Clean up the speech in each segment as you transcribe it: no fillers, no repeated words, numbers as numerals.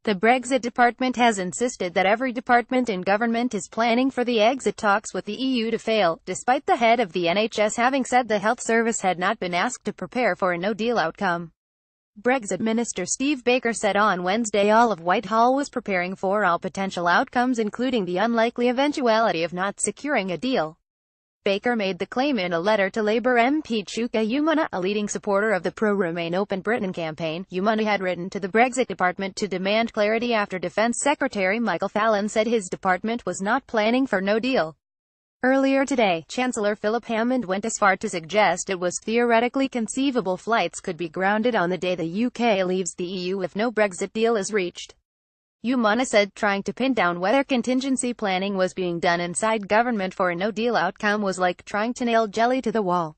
The Brexit department has insisted that every department in government is planning for the exit talks with the EU to fail, despite the head of the NHS having said the health service had not been asked to prepare for a no-deal outcome. Brexit Minister Steve Baker said on Wednesday all of Whitehall was preparing for all potential outcomes, including the unlikely eventuality of not securing a deal. Baker made the claim in a letter to Labour MP Chuka Umunna, a leading supporter of the pro-Remain Open Britain campaign. Umunna had written to the Brexit department to demand clarity after Defence Secretary Michael Fallon said his department was not planning for no deal. Earlier today, Chancellor Philip Hammond went as far to suggest it was theoretically conceivable flights could be grounded on the day the UK leaves the EU if no Brexit deal is reached. Umunna said trying to pin down whether contingency planning was being done inside government for a no-deal outcome was like trying to nail jelly to the wall.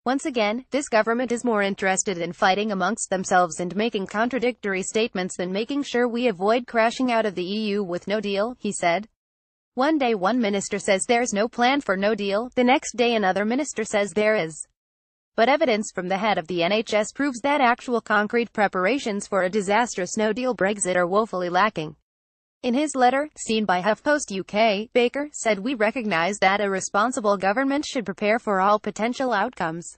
Once again, this government is more interested in fighting amongst themselves and making contradictory statements than making sure we avoid crashing out of the EU with no deal, he said. One day one minister says there's no plan for no deal, the next day another minister says there is. But evidence from the head of the NHS proves that actual concrete preparations for a disastrous no-deal Brexit are woefully lacking. In his letter, seen by HuffPost UK, Baker said we recognise that a responsible government should prepare for all potential outcomes.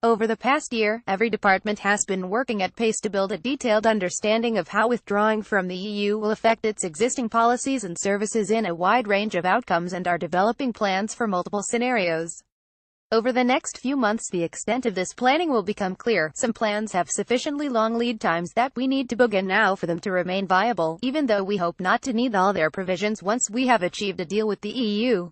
Over the past year, every department has been working at pace to build a detailed understanding of how withdrawing from the EU will affect its existing policies and services in a wide range of outcomes and are developing plans for multiple scenarios. Over the next few months the extent of this planning will become clear. Some plans have sufficiently long lead times that we need to begin now for them to remain viable, even though we hope not to need all their provisions once we have achieved a deal with the EU.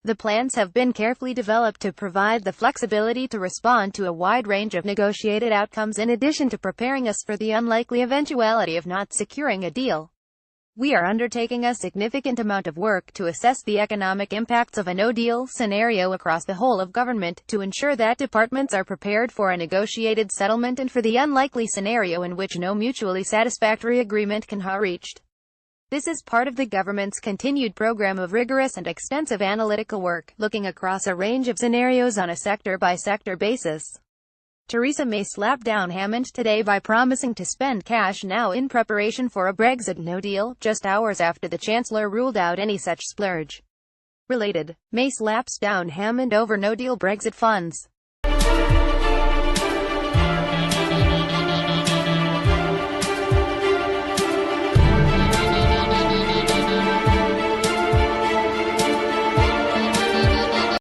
The plans have been carefully developed to provide the flexibility to respond to a wide range of negotiated outcomes in addition to preparing us for the unlikely eventuality of not securing a deal. We are undertaking a significant amount of work to assess the economic impacts of a no-deal scenario across the whole of government, to ensure that departments are prepared for a negotiated settlement and for the unlikely scenario in which no mutually satisfactory agreement can be reached. This is part of the government's continued program of rigorous and extensive analytical work, looking across a range of scenarios on a sector-by-sector basis. Theresa May slapped down Hammond today by promising to spend cash now in preparation for a Brexit no-deal, just hours after the Chancellor ruled out any such splurge. Related, May slaps down Hammond over no-deal Brexit funds.